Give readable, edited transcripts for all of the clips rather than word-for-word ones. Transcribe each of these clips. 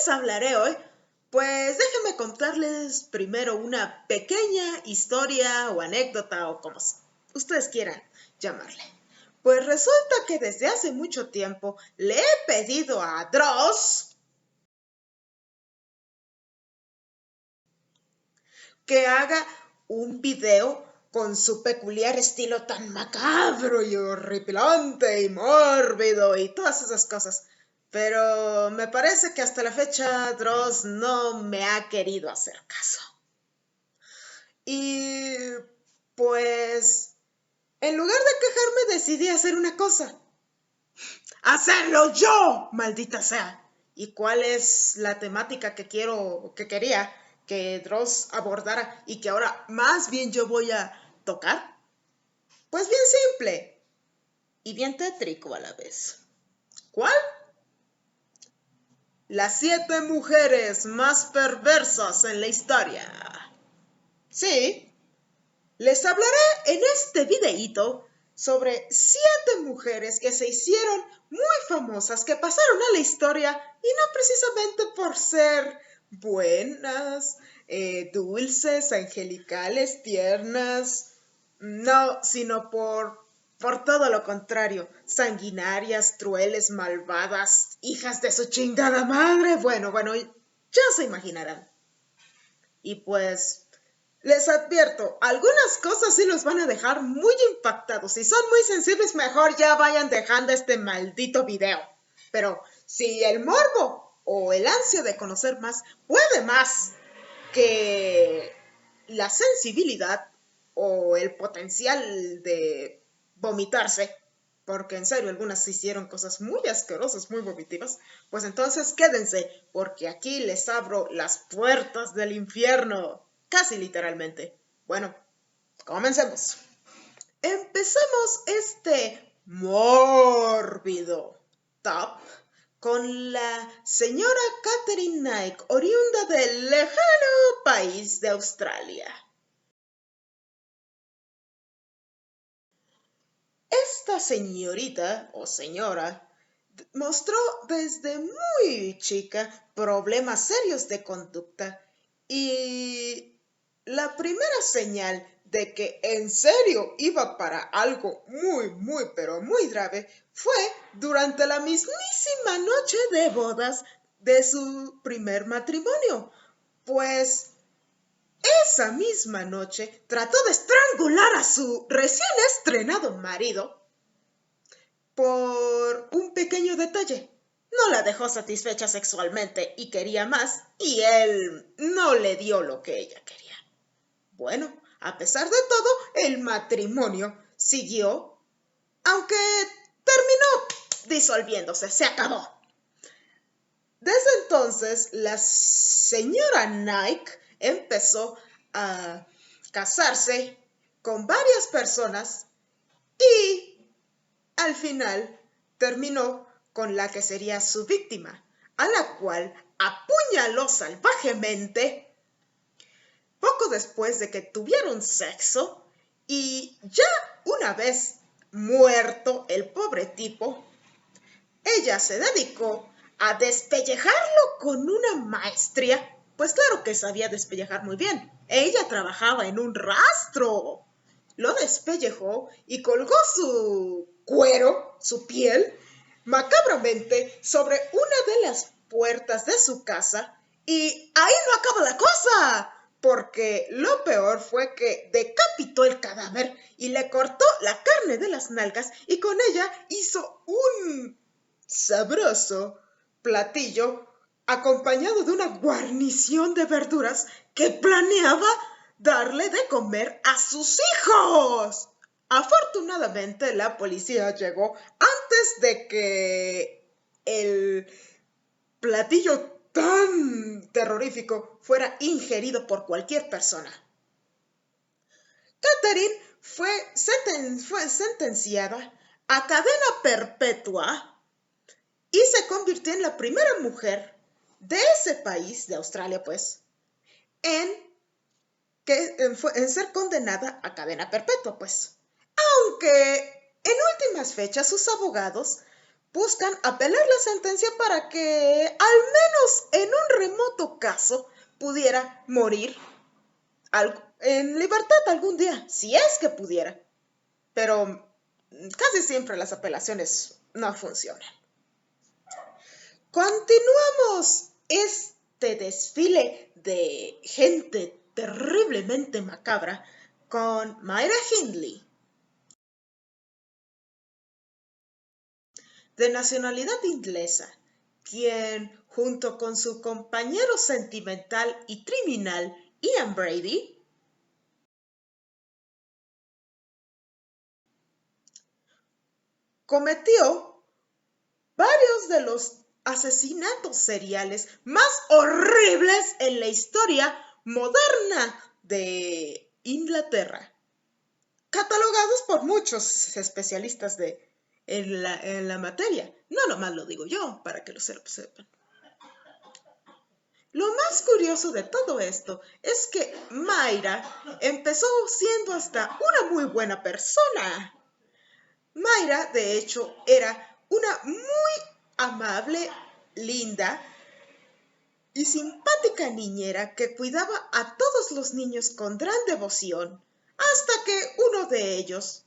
les hablaré hoy? Pues déjenme contarles primero una pequeña historia o anécdota o como ustedes quieran llamarle. Pues resulta que desde hace mucho tiempo le he pedido a Dross que haga un video con su peculiar estilo tan macabro y horripilante y mórbido y todas esas cosas. Pero me parece que hasta la fecha Dross no me ha querido hacer caso. Y pues, en lugar de quejarme, decidí hacer una cosa. ¡Hacerlo yo! ¡Maldita sea! ¿Y cuál es la temática que quería que Dross abordara y que ahora más bien yo voy a tocar? Pues bien simple y bien tétrico a la vez. ¿Cuál? Las 7 mujeres más perversas en la historia. Sí, les hablaré en este videíto sobre 7 mujeres que se hicieron muy famosas, que pasaron a la historia y no precisamente por ser buenas, dulces, angelicales, tiernas, no, sino por todo lo contrario, sanguinarias, crueles, malvadas, hijas de su chingada madre. Bueno, ya se imaginarán. Y pues, les advierto, algunas cosas sí los van a dejar muy impactados. Si son muy sensibles, mejor ya vayan dejando este maldito video. Pero si el morbo o el ansia de conocer más puede más que la sensibilidad o el potencial de vomitarse, porque en serio algunas hicieron cosas muy asquerosas, muy vomitivas, pues entonces quédense, porque aquí les abro las puertas del infierno, casi literalmente. Bueno, comencemos. Empecemos este mórbido top con la señora Katherine Knight, oriunda del lejano país de Australia. Esta señorita o señora mostró desde muy chica problemas serios de conducta y la primera señal de que en serio iba para algo muy, pero muy grave fue durante la mismísima noche de bodas de su primer matrimonio, pues esa misma noche trató de estrangular a su recién estrenado marido por un pequeño detalle. No la dejó satisfecha sexualmente y quería más, y él no le dio lo que ella quería. Bueno, a pesar de todo, el matrimonio siguió, aunque terminó disolviéndose, se acabó. Desde entonces, la señora Nike empezó a casarse con varias personas y al final terminó con la que sería su víctima, a la cual apuñaló salvajemente poco después de que tuvieron sexo y ya una vez muerto el pobre tipo, ella se dedicó a despellejarlo con una maestría, pues claro que sabía despellejar muy bien. Ella trabajaba en un rastro. Lo despellejó y colgó su cuero, su piel, macabramente sobre una de las puertas de su casa. Y ahí no acaba la cosa, porque lo peor fue que decapitó el cadáver y le cortó la carne de las nalgas y con ella hizo un sabroso platillo acompañado de una guarnición de verduras que planeaba darle de comer a sus hijos. Afortunadamente la policía llegó antes de que el platillo tan terrorífico fuera ingerido por cualquier persona. Katherine fue sentenciada a cadena perpetua y se convirtió en la primera mujer de ese país, de Australia pues, en ser condenada a cadena perpetua pues. Aunque en últimas fechas sus abogados buscan apelar la sentencia para que al menos en caso, pudiera morir en libertad algún día, si es que pudiera. Pero casi siempre las apelaciones no funcionan. Continuamos este desfile de gente terriblemente macabra con Myra Hindley, de nacionalidad inglesa, quien, junto con su compañero sentimental y criminal Ian Brady, cometió varios de los asesinatos seriales más horribles en la historia moderna de Inglaterra, catalogados por muchos especialistas en la materia. No nomás lo digo yo, para que lo sepan. Lo más curioso de todo esto es que Myra empezó siendo hasta una muy buena persona. Myra, de hecho, era una muy amable, linda y simpática niñera que cuidaba a todos los niños con gran devoción, hasta que uno de ellos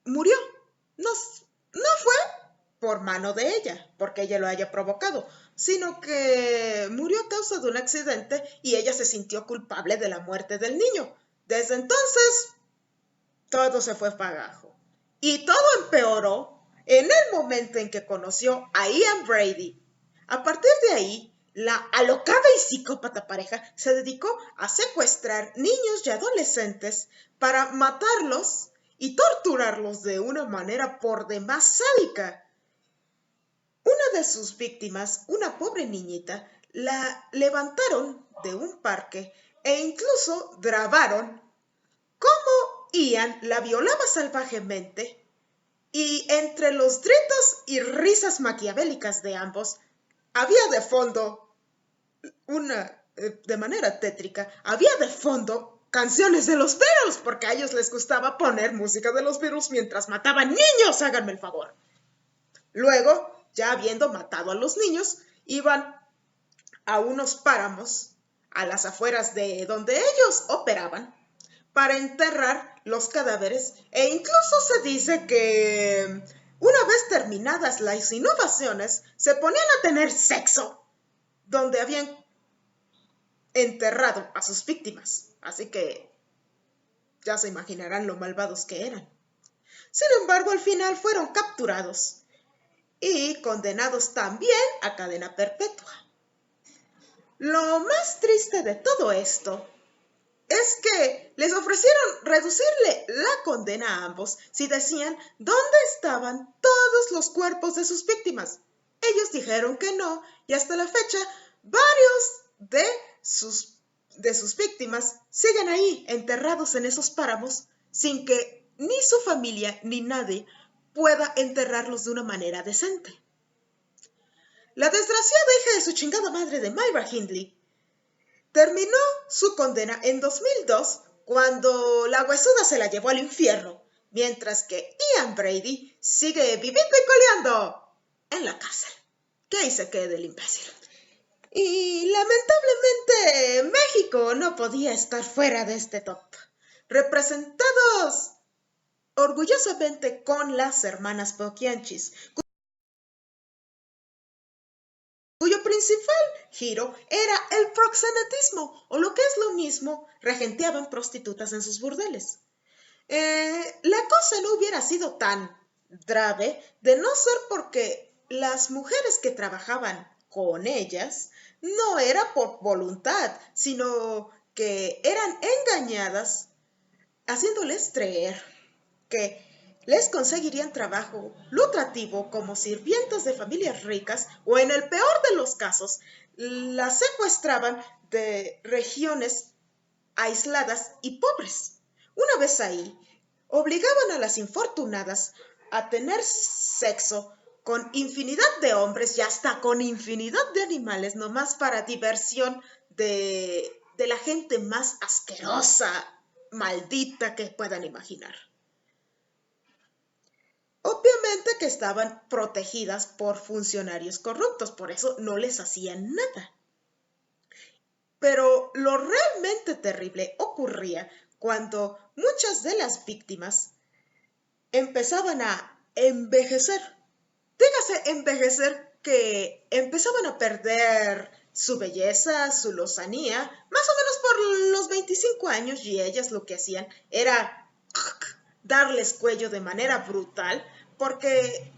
murió. No, no fue por mano de ella, porque ella lo haya provocado, sino que murió a causa de un accidente y ella se sintió culpable de la muerte del niño. Desde entonces, todo se fue pagajo. Y todo empeoró en el momento en que conoció a Ian Brady. A partir de ahí, la alocada y psicópata pareja se dedicó a secuestrar niños y adolescentes para matarlos y torturarlos de una manera por demás sádica. Una de sus víctimas, una pobre niñita, la levantaron de un parque e incluso grabaron cómo Ian la violaba salvajemente, y entre los gritos y risas maquiavélicas de ambos, había de fondo de manera tétrica, había de fondo canciones de los Beatles, porque a ellos les gustaba poner música de los Beatles mientras mataban niños, háganme el favor. Luego, ya habiendo matado a los niños, iban a unos páramos a las afueras de donde ellos operaban para enterrar los cadáveres, e incluso se dice que una vez terminadas las inhumaciones se ponían a tener sexo donde habían enterrado a sus víctimas, así que ya se imaginarán lo malvados que eran. Sin embargo, al final fueron capturados y condenados también a cadena perpetua. Lo más triste de todo esto es que les ofrecieron reducirle la condena a ambos si decían dónde estaban todos los cuerpos de sus víctimas. Ellos dijeron que no, y hasta la fecha varios de sus víctimas siguen ahí enterrados en esos páramos sin que ni su familia ni nadie pueda enterrarlos de una manera decente. La desgraciada hija de su chingada madre de Myra Hindley terminó su condena en 2002 cuando la huesuda se la llevó al infierno, mientras que Ian Brady sigue viviendo y coleando en la cárcel. Que ahí se quede el imbécil. Y lamentablemente México no podía estar fuera de este top, representados orgullosamente con las hermanas Poquianchis, cuyo principal giro era el proxenetismo, o lo que es lo mismo, regenteaban prostitutas en sus burdeles. La cosa no hubiera sido tan grave de no ser porque las mujeres que trabajaban con ellas no era por voluntad, sino que eran engañadas, haciéndoles creer que les conseguirían trabajo lucrativo como sirvientas de familias ricas, o en el peor de los casos, las secuestraban de regiones aisladas y pobres. Una vez ahí, obligaban a las infortunadas a tener sexo con infinidad de hombres y hasta con infinidad de animales, nomás para diversión de la gente más asquerosa, maldita que puedan imaginar. Obviamente que estaban protegidas por funcionarios corruptos, por eso no les hacían nada. Pero lo realmente terrible ocurría cuando muchas de las víctimas empezaban a envejecer. Dígase envejecer que empezaban a perder su belleza, su lozanía, más o menos por los 25 años, y ellas lo que hacían era darles cuello de manera brutal, porque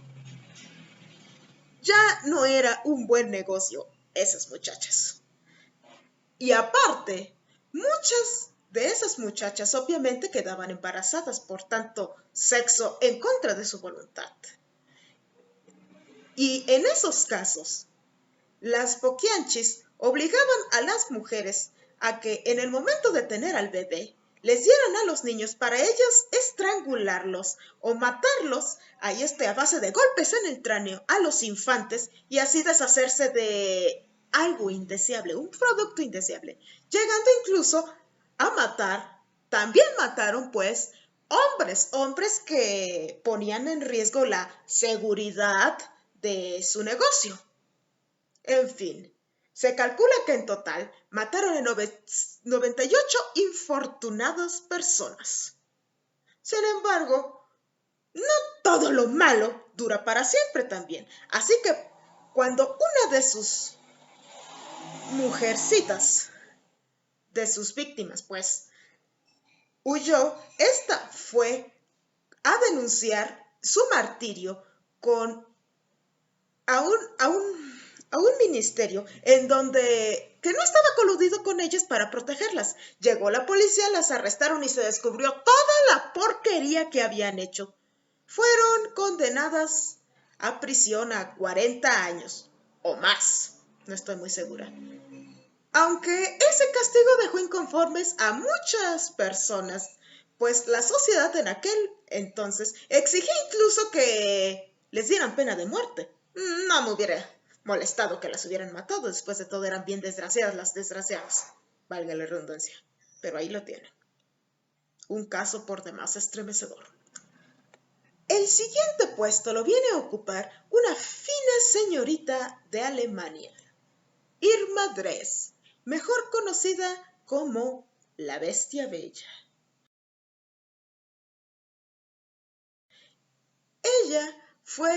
ya no era un buen negocio esas muchachas. Y aparte, muchas de esas muchachas obviamente quedaban embarazadas por tanto sexo en contra de su voluntad. Y en esos casos, las poquianchis obligaban a las mujeres a que en el momento de tener al bebé, les dieran a los niños para ellos estrangularlos o matarlos a base de golpes en el cráneo a los infantes y así deshacerse de algo indeseable, un producto indeseable, llegando incluso a matar. También mataron pues hombres que ponían en riesgo la seguridad de su negocio. En fin, se calcula que en total mataron a 98 infortunadas personas. Sin embargo, no todo lo malo dura para siempre también. Así que cuando una de sus mujercitas, de sus víctimas, pues, huyó, esta fue a denunciar su martirio a un ministerio en donde que no estaba coludido con ellas para protegerlas. Llegó la policía, las arrestaron y se descubrió toda la porquería que habían hecho. Fueron condenadas a prisión a 40 años o más, no estoy muy segura. Aunque ese castigo dejó inconformes a muchas personas, pues la sociedad en aquel entonces exigía incluso que les dieran pena de muerte. No me hubiera molestado que las hubieran matado, después de todo eran bien desgraciadas las desgraciadas, valga la redundancia, pero ahí lo tienen. Un caso por demás estremecedor. El siguiente puesto lo viene a ocupar una fina señorita de Alemania, Irma Dress, mejor conocida como la Bestia Bella. Ella fue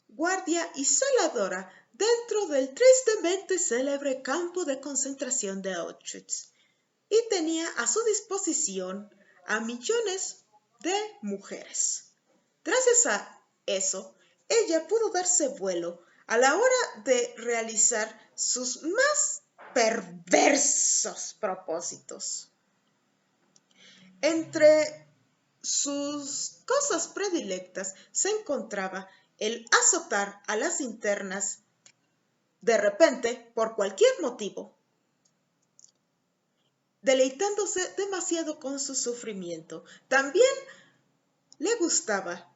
guardia y celadora dentro del tristemente célebre campo de concentración de Auschwitz y tenía a su disposición a millones de mujeres. Gracias a eso, ella pudo darse vuelo a la hora de realizar sus más perversos propósitos. Entre sus cosas predilectas se encontraba el azotar a las internas de repente, por cualquier motivo, deleitándose demasiado con su sufrimiento. También le gustaba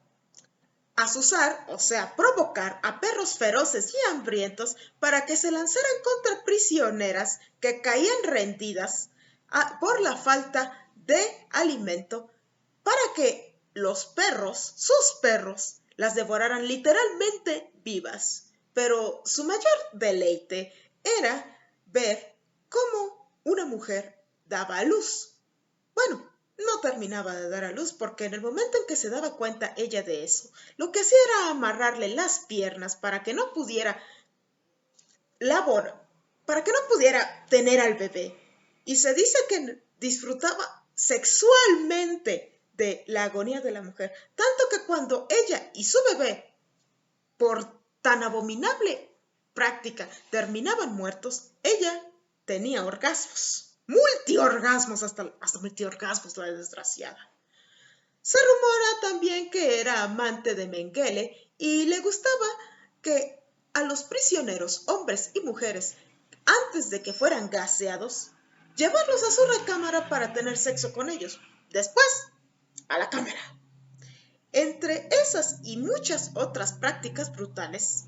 azuzar, o sea, provocar a perros feroces y hambrientos para que se lanzaran contra prisioneras que caían rendidas por la falta de alimento, para que los perros, sus perros, las devoraran literalmente vivas. Pero su mayor deleite era ver cómo una mujer daba a luz. Bueno, no terminaba de dar a luz porque en el momento en que se daba cuenta ella de eso, lo que hacía era amarrarle las piernas para que no pudiera para que no pudiera tener al bebé. Y se dice que disfrutaba sexualmente de la agonía de la mujer, tanto que cuando ella y su bebé, por tan abominable práctica, terminaban muertos, ella tenía orgasmos. Multiorgasmos, hasta multiorgasmos, la desgraciada. Se rumora también que era amante de Mengele y le gustaba que a los prisioneros, hombres y mujeres, antes de que fueran gaseados, llevarlos a su recámara para tener sexo con ellos. Después, a la cámara. Entre esas y muchas otras prácticas brutales,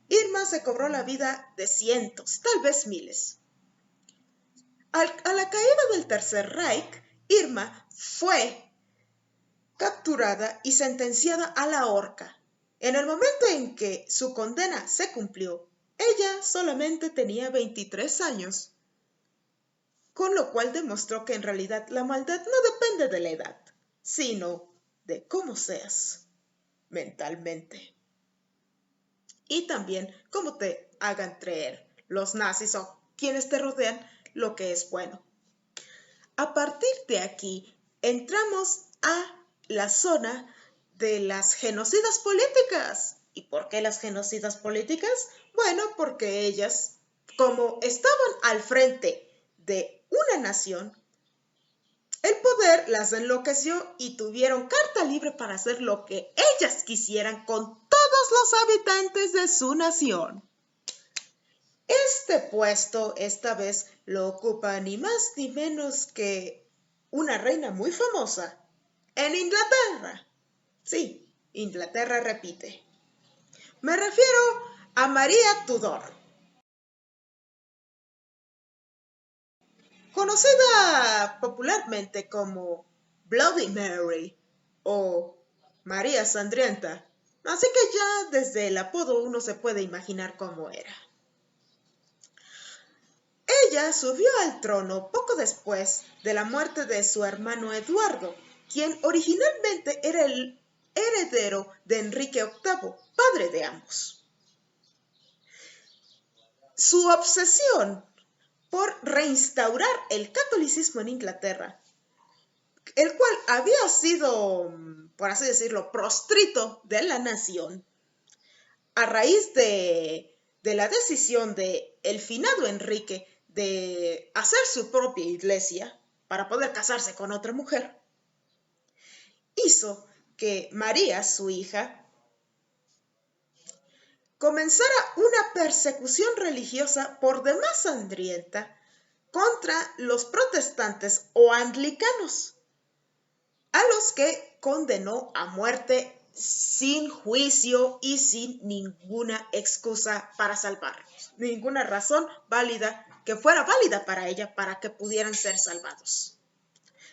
Irma se cobró la vida de cientos, tal vez miles. A la caída del Tercer Reich, Irma fue capturada y sentenciada a la horca. En el momento en que su condena se cumplió, ella solamente tenía 23 años. con lo cual demostró que en realidad la maldad no depende de la edad, sino de cómo seas mentalmente. Y también cómo te hagan creer los nazis o quienes te rodean lo que es bueno. A partir de aquí, entramos a la zona de las genocidas políticas. ¿Y por qué las genocidas políticas? Bueno, porque ellas, como estaban al frente de una nación, el poder las enloqueció y tuvieron carta libre para hacer lo que ellas quisieran con todos los habitantes de su nación. Este puesto esta vez lo ocupa ni más ni menos que una reina muy famosa en Inglaterra. Sí, Inglaterra repite. Me refiero a María Tudor, conocida popularmente como Bloody Mary o María Sangrienta, así que ya desde el apodo uno se puede imaginar cómo era. Ella subió al trono poco después de la muerte de su hermano Eduardo, quien originalmente era el heredero de Enrique VIII, padre de ambos. Su obsesión por reinstaurar el catolicismo en Inglaterra, el cual había sido, por así decirlo, proscrito de la nación, a raíz de la decisión de el finado Enrique de hacer su propia iglesia para poder casarse con otra mujer, hizo que María, su hija, comenzara una persecución religiosa por demás sangrienta contra los protestantes o anglicanos, a los que condenó a muerte sin juicio y sin ninguna excusa para salvarlos, ninguna razón válida que fuera válida para ella para que pudieran ser salvados.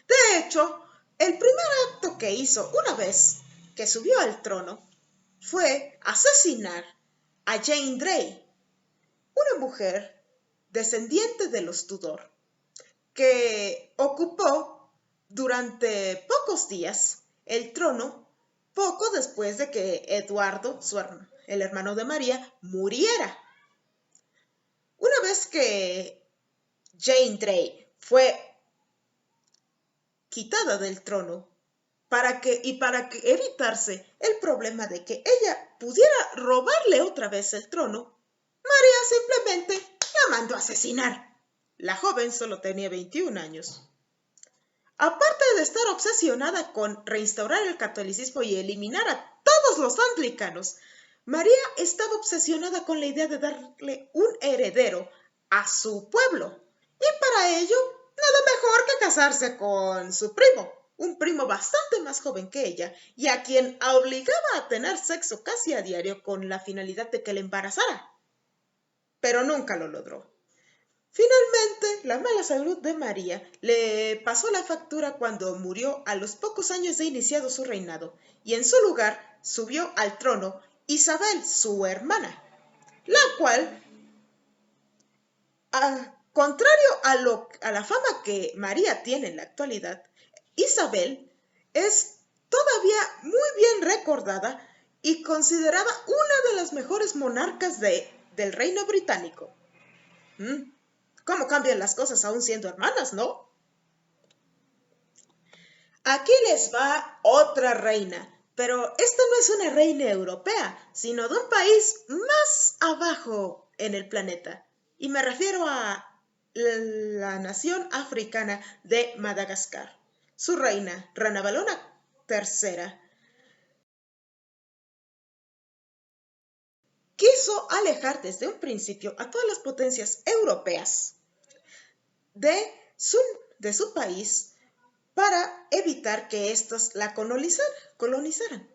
De hecho, el primer acto que hizo una vez que subió al trono fue asesinar a Jane Grey, una mujer descendiente de los Tudor, que ocupó durante pocos días el trono poco después de que Eduardo, el hermano de María, muriera. Una vez que Jane Grey fue quitada del trono, para que evitarse el problema de que ella pudiera robarle otra vez el trono, María simplemente la mandó a asesinar. La joven solo tenía 21 años. Aparte de estar obsesionada con reinstaurar el catolicismo y eliminar a todos los anglicanos, María estaba obsesionada con la idea de darle un heredero a su pueblo. Y para ello, nada mejor que casarse con su primo, un primo bastante más joven que ella, y a quien obligaba a tener sexo casi a diario con la finalidad de que le embarazara. Pero nunca lo logró. Finalmente, la mala salud de María le pasó la factura cuando murió a los pocos años de iniciado su reinado, y en su lugar subió al trono Isabel, su hermana, la cual, contrario a la fama que María tiene en la actualidad, Isabel es todavía muy bien recordada y considerada una de las mejores monarcas del reino británico. ¿Cómo cambian las cosas aún siendo hermanas, no? Aquí les va otra reina, pero esta no es una reina europea, sino de un país más abajo en el planeta. Y me refiero a la nación africana de Madagascar. Su reina, Ranavalona III, quiso alejar desde un principio a todas las potencias europeas de su país para evitar que éstas la colonizaran.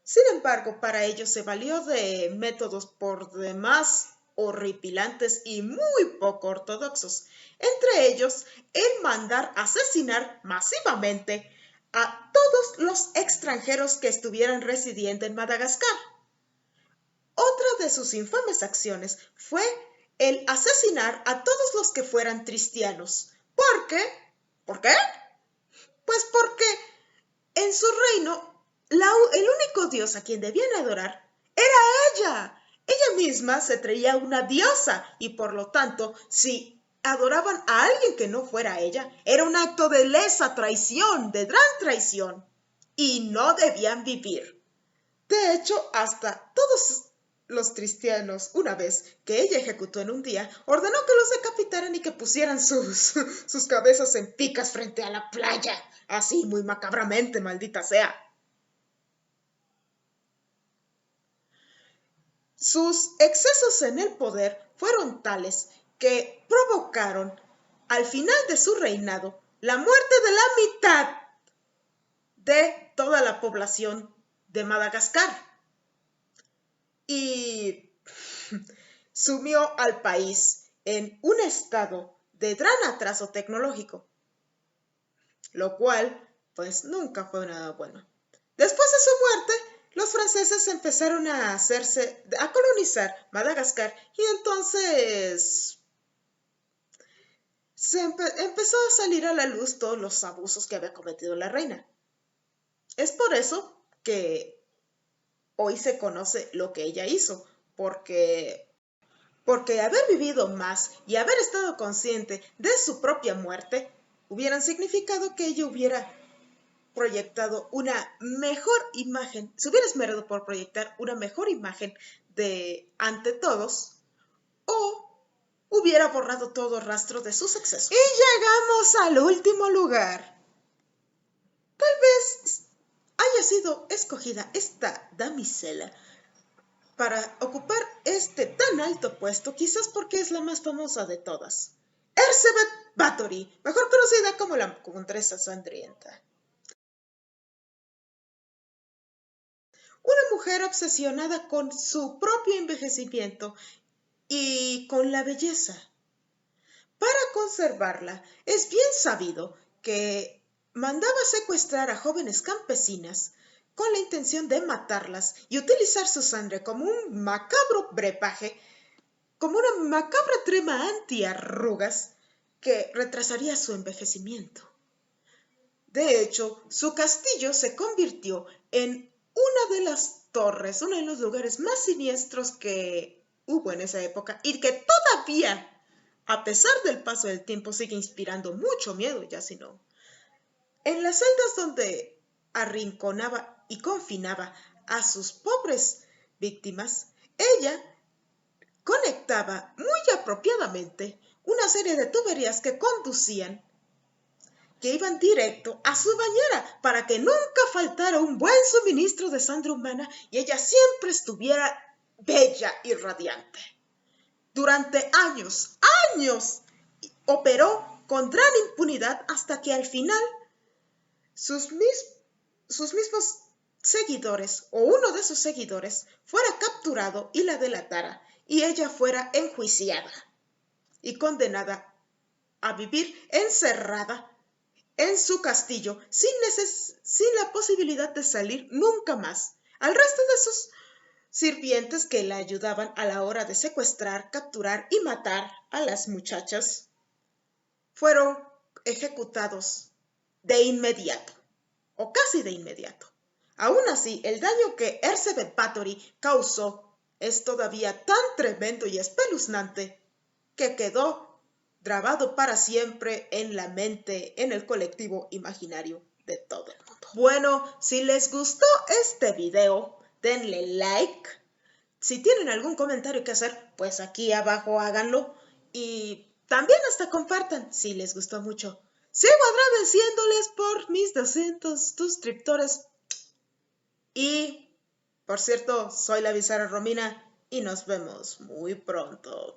Sin embargo, para ello se valió de métodos por demás horripilantes y muy poco ortodoxos, entre ellos el mandar asesinar masivamente a todos los extranjeros que estuvieran residiendo en Madagascar. Otra de sus infames acciones fue el asesinar a todos los que fueran cristianos. ¿Por qué? ¿Por qué? Pues porque en su reino el único dios a quien debían adorar era ella. Ella misma se creía una diosa y por lo tanto, si adoraban a alguien que no fuera ella, era un acto de lesa traición, de gran traición, y no debían vivir. De hecho, hasta todos los cristianos, una vez que ella ejecutó en un día, ordenó que los decapitaran y que pusieran sus cabezas en picas frente a la playa, así muy macabramente, maldita sea. Sus excesos en el poder fueron tales que provocaron, al final de su reinado, la muerte de la mitad de toda la población de Madagascar y sumió al país en un estado de gran atraso tecnológico, lo cual pues nunca fue nada bueno. Después de su muerte, los franceses empezaron a colonizar Madagascar y entonces empezó a salir a la luz todos los abusos que había cometido la reina. Es por eso que hoy se conoce lo que ella hizo, porque haber vivido más y haber estado consciente de su propia muerte hubieran significado que ella hubiera proyectado una mejor imagen, se hubiera esmerado por proyectar una mejor imagen de ante todos, o hubiera borrado todo rastro de sus excesos. Y llegamos al último lugar. Tal vez haya sido escogida esta damisela para ocupar este tan alto puesto, quizás porque es la más famosa de todas. Elizabeth Bathory, mejor conocida como la Condesa Sangrienta. Una mujer obsesionada con su propio envejecimiento y con la belleza. Para conservarla, es bien sabido que mandaba secuestrar a jóvenes campesinas con la intención de matarlas y utilizar su sangre como un macabro brebaje, como una macabra crema antiarrugas que retrasaría su envejecimiento. De hecho, su castillo se convirtió en una de las torres, uno de los lugares más siniestros que hubo en esa época y que todavía, a pesar del paso del tiempo, sigue inspirando mucho miedo, ya si no. En las celdas donde arrinconaba y confinaba a sus pobres víctimas, ella conectaba muy apropiadamente una serie de tuberías que iban directo a su bañera para que nunca faltara un buen suministro de sangre humana y ella siempre estuviera bella y radiante. Durante años operó con gran impunidad hasta que al final sus mismos seguidores o uno de sus seguidores fuera capturado y la delatara y ella fuera enjuiciada y condenada a vivir encerrada en su castillo sin la posibilidad de salir nunca más. Al resto de sus sirvientes que la ayudaban a la hora de secuestrar, capturar y matar a las muchachas fueron ejecutados de inmediato o casi de inmediato. Aún así, el daño que Elizabeth Bathory causó es todavía tan tremendo y espeluznante que quedó grabado para siempre en la mente, en el colectivo imaginario de todo el mundo. Bueno, si les gustó este video, denle like. Si tienen algún comentario que hacer, pues aquí abajo háganlo. Y también hasta compartan si les gustó mucho. Sigo agradeciéndoles por mis 200 suscriptores. Y, por cierto, soy la Bizarra Romina y nos vemos muy pronto.